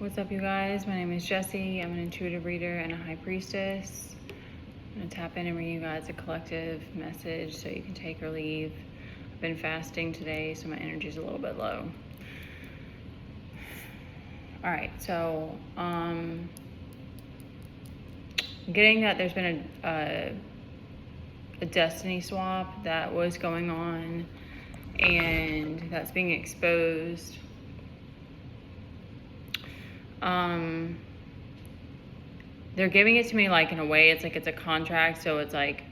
What's up, you guys? My name is Jessie. I'm an intuitive reader and a high priestess. I'm going to tap in and read you guys a collective message so you can take or leave. I've been fasting today, so my energy is a little bit low. All right, so getting that there's been a destiny swap that was going on, and that's being exposed. They're giving it to me like in a way it's like it's a contract, so it's like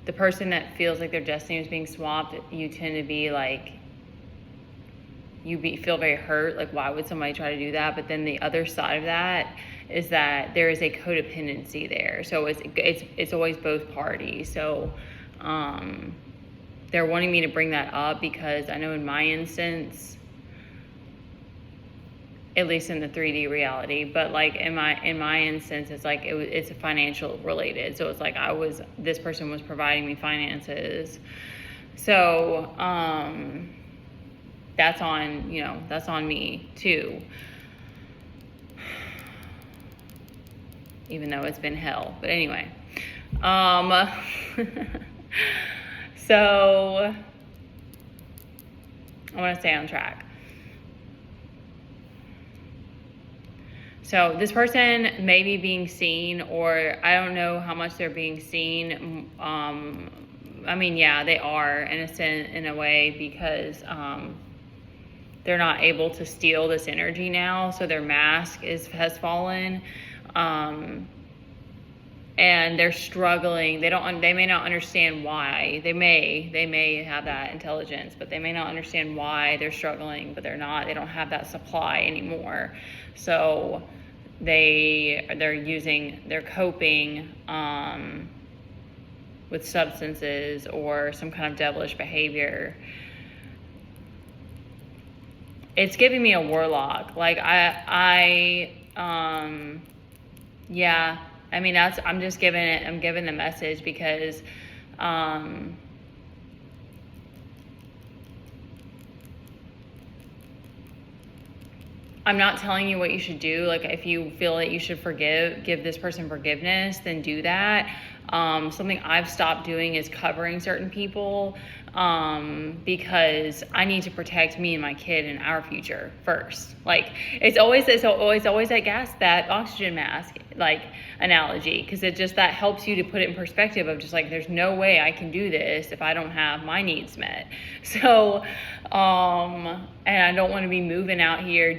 the person that feels like their destiny is being swapped, you tend to be like feel very hurt, like why would somebody try to do that? But then the other side of that is that there is a codependency there, so it's always both parties. So they're wanting me to bring that up because I know in my instance, at least in the 3D reality, but like in my instance, it's like it's financial related. So it's like this person was providing me finances. So that's on me too. Even though it's been hell. But anyway. So I want to stay on track. So this person may be being seen, or I don't know how much they're being seen. I mean, yeah, they are in a way because they're not able to steal this energy now. So their mask has fallen, and they're struggling. They may not understand why. They may have that intelligence, but they may not understand why they're struggling. But they don't have that supply anymore. So they're coping with substances or some kind of devilish behavior. It's giving me a warlock. Like yeah. I mean, I'm giving the message because I'm not telling you what you should do. Like, if you feel that you should give this person forgiveness, then do that. Something I've stopped doing is covering certain people because I need to protect me and my kid and our future first. Like, it's always that oxygen mask, like, analogy, because that helps you to put it in perspective of just like, there's no way I can do this if I don't have my needs met. So, and I don't want to be moving out here I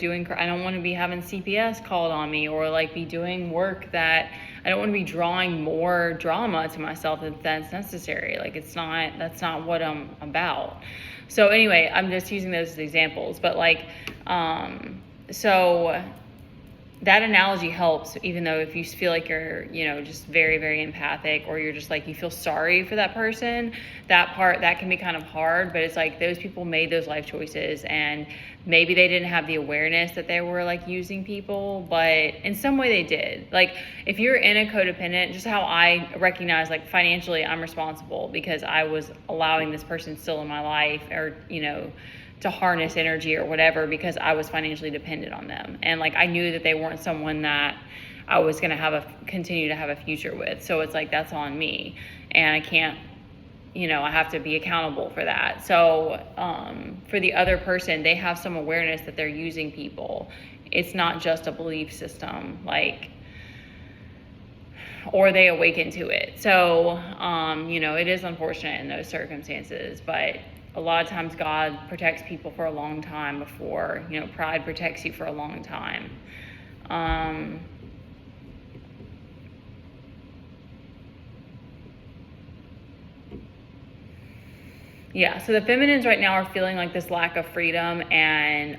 don't want to be having CPS called on me, or like be doing work that I don't want to be drawing more drama to myself if that's necessary. Like, that's not what I'm about. So anyway, I'm just using those as examples, but like, so that analogy helps, even though if you feel like you're, just very, very empathic, or you're just like, you feel sorry for that person, that can be kind of hard. But it's like, those people made those life choices, and maybe they didn't have the awareness that they were like using people, but in some way they did. Like, if you're in a codependent, just how I recognize, like, financially I'm responsible because I was allowing this person still in my life, or, to harness energy or whatever, because I was financially dependent on them. And like, I knew that they weren't someone that I was going to continue to have a future with. So it's like, that's on me, and I can't, I have to be accountable for that. So for the other person, they have some awareness that they're using people. It's not just a belief system, like, or they awaken to it. So, it is unfortunate in those circumstances, but a lot of times God protects people for a long time before, pride protects you for a long time. Yeah, so the feminines right now are feeling like this lack of freedom, and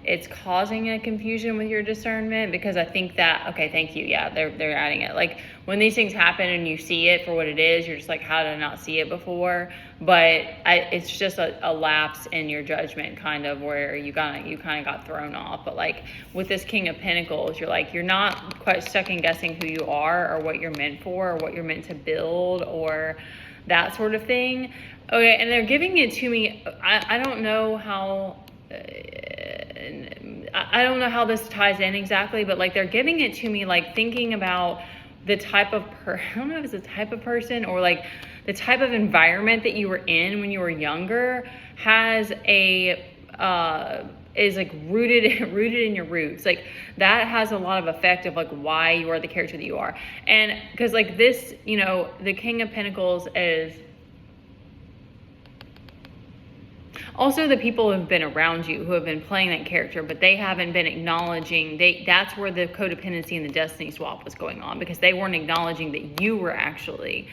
it's causing a confusion with your discernment, because I think that, okay, thank you, yeah, they're adding it. Like, when these things happen and you see it for what it is, you're just like, how did I not see it before? But it's just a lapse in your judgment, kind of, where you kind of got thrown off. But like, with this King of Pentacles, you're not quite second guessing who you are, or what you're meant for, or what you're meant to build, or that sort of thing. Okay, and they're giving it to me. I don't know how. I I don't know how this ties in exactly, but like they're giving it to me, like thinking about the type of I don't know if it's the type of person or like the type of environment that you were in when you were younger has a is like rooted in your roots. Like that has a lot of effect of like why you are the character that you are. And because like this, you know, the King of Pentacles is also the people who have been around you, who have been playing that character, but they haven't been acknowledging, that's where the codependency and the destiny swap was going on, because they weren't acknowledging that you were actually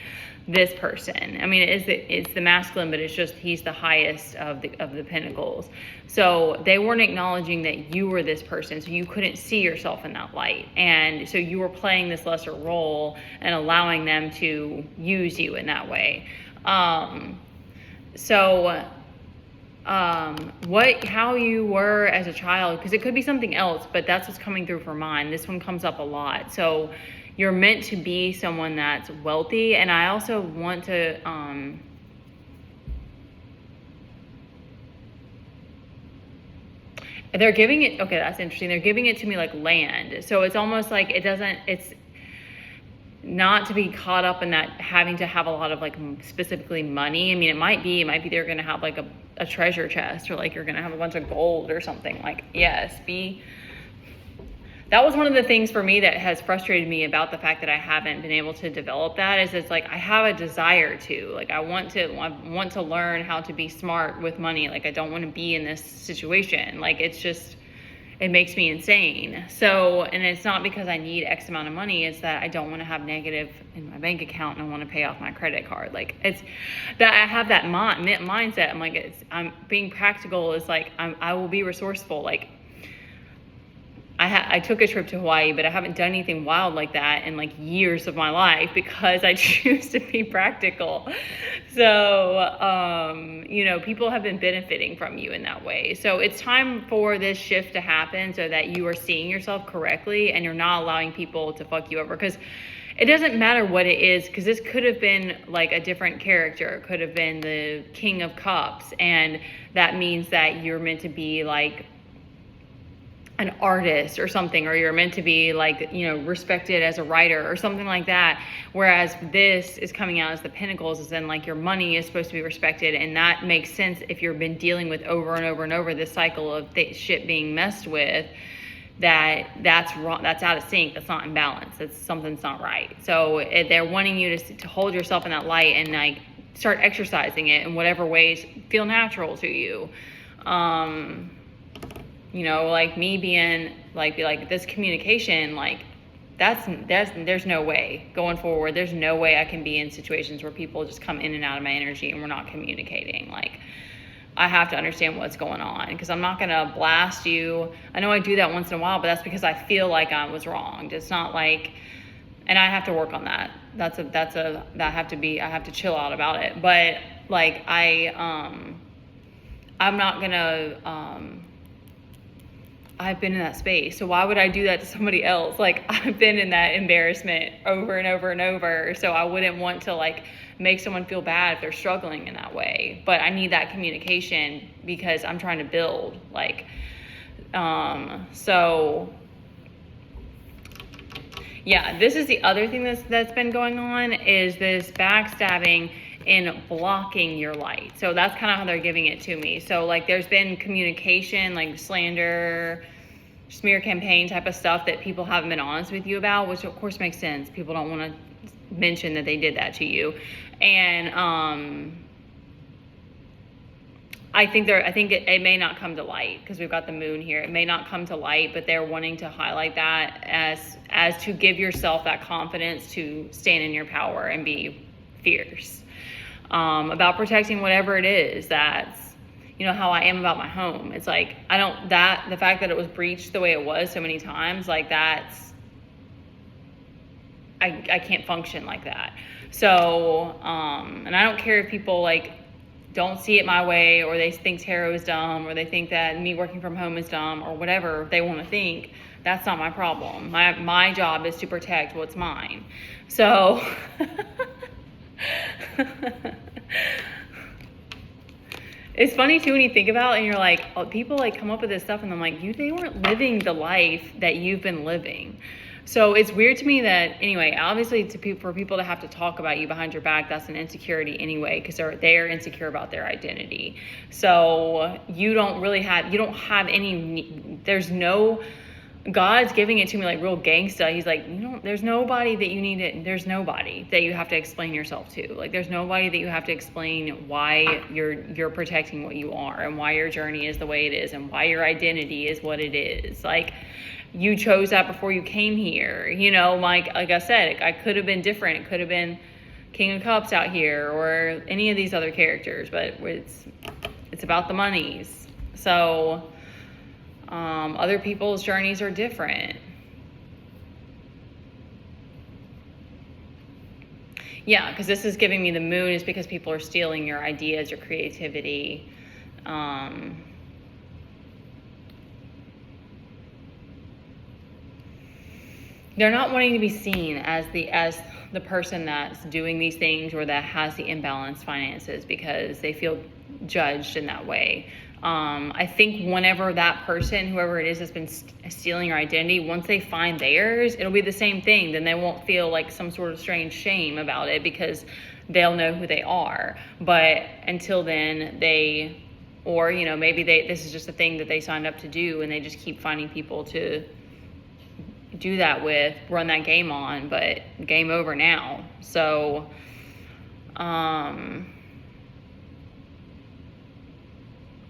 this person. I mean, it's the masculine, but it's just, he's the highest of the pentacles. So they weren't acknowledging that you were this person, so you couldn't see yourself in that light. And so you were playing this lesser role and allowing them to use you in that way. How you were as a child, because it could be something else, but that's what's coming through for mine. This one comes up a lot. So you're meant to be someone that's wealthy. And I also want to, they're giving it, okay, that's interesting. They're giving it to me like land. So it's almost like it's not to be caught up in that having to have a lot of like specifically money. I mean, it might be they're going to have like a treasure chest, or like you're going to have a bunch of gold or something. Like, yes, that was one of the things for me that has frustrated me about the fact that I haven't been able to develop that, is it's like I have a desire to, like, I want to learn how to be smart with money. Like, I don't want to be in this situation. Like, it's just, it makes me insane. So, and it's not because I need X amount of money, it's that I don't want to have negative in my bank account and I want to pay off my credit card. Like, it's that I have that mindset. I'm like, I'm being practical is like, I will be resourceful. Like, I took a trip to Hawaii, but I haven't done anything wild like that in like years of my life, because I choose to be practical. So, you know, people have been benefiting from you in that way. So it's time for this shift to happen so that you are seeing yourself correctly and you're not allowing people to fuck you over. Because it doesn't matter what it is, because this could have been like a different character. It could have been the King of Cups. And that means that you're meant to be like an artist or something, or you're meant to be like, you know, respected as a writer or something like that. Whereas this is coming out as the Pentacles, is then like your money is supposed to be respected. And that makes sense if you've been dealing with over and over and over this cycle of shit being messed with, that's wrong, that's out of sync, that's not in balance, that's something's not right. So they're wanting you to hold yourself in that light and like start exercising it in whatever ways feel natural to you. You know, like me being like this communication, like there's no way going forward. There's no way I can be in situations where people just come in and out of my energy and we're not communicating. Like, I have to understand what's going on, because I'm not gonna blast you. I know I do that once in a while, but that's because I feel like I was wronged. It's not like, and I have to work on that. I have to chill out about it. But like I'm not gonna I've been in that space, so why would I do that to somebody else? Like, I've been in that embarrassment over and over and over, so I wouldn't want to like make someone feel bad if they're struggling in that way. But I need that communication because I'm trying to build, like, so yeah, this is the other thing that's been going on, is this backstabbing in blocking your light. So that's kind of how they're giving it to me. So like there's been communication, like slander, smear campaign type of stuff that people haven't been honest with you about, which of course makes sense. People don't want to mention that they did that to you. And I think it may not come to light, because we've got the moon here. It may not come to light, but they're wanting to highlight that as to give yourself that confidence to stand in your power and be fierce. About protecting whatever it is. That's, you know, how I am about my home. It's like, the fact that it was breached the way it was so many times, like that's, I can't function like that. So, and I don't care if people like don't see it my way, or they think tarot is dumb, or they think that me working from home is dumb, or whatever they want to think. That's not my problem. My job is to protect what's mine. So It's funny too when you think about it and you're like, oh, people like come up with this stuff and I'm like, they weren't living the life that you've been living. So it's weird to me that, anyway, obviously for people to have to talk about you behind your back, that's an insecurity anyway, because they're insecure about their identity. So you don't have any, God's giving it to me like real gangsta. He's like, there's nobody that you need it. There's nobody that you have to explain yourself to. Like, there's nobody that you have to explain why you're protecting what you are and why your journey is the way it is and why your identity is what it is. Like, you chose that before you came here. Like I said, I could have been different. It could have been King of Cups out here or any of these other characters, but it's about the monies. So other people's journeys are different. Yeah, because this is giving me the moon is because people are stealing your ideas, your creativity. They're not wanting to be seen as the person that's doing these things or that has the imbalanced finances because they feel judged in that way. I think whenever that person, whoever it is, has been stealing your identity, once they find theirs, it'll be the same thing. Then they won't feel like some sort of strange shame about it because they'll know who they are. But until then, maybe this is just a thing that they signed up to do and they just keep finding people to do that with, run that game on, but game over now. So,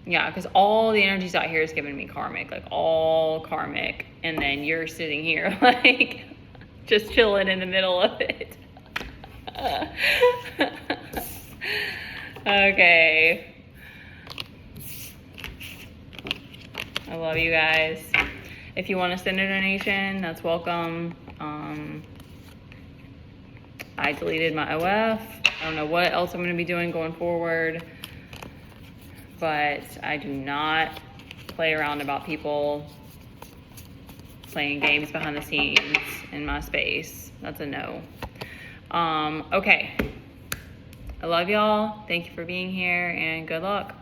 yeah, because all the energies out here is giving me karmic, like all karmic. And then you're sitting here like just chilling in the middle of it. Okay. I love you guys. If you want to send a donation, that's welcome. I deleted my OF. I don't know what else I'm going to be doing going forward. But I do not play around about people playing games behind the scenes in my space. That's a no. Okay. I love y'all. Thank you for being here and good luck.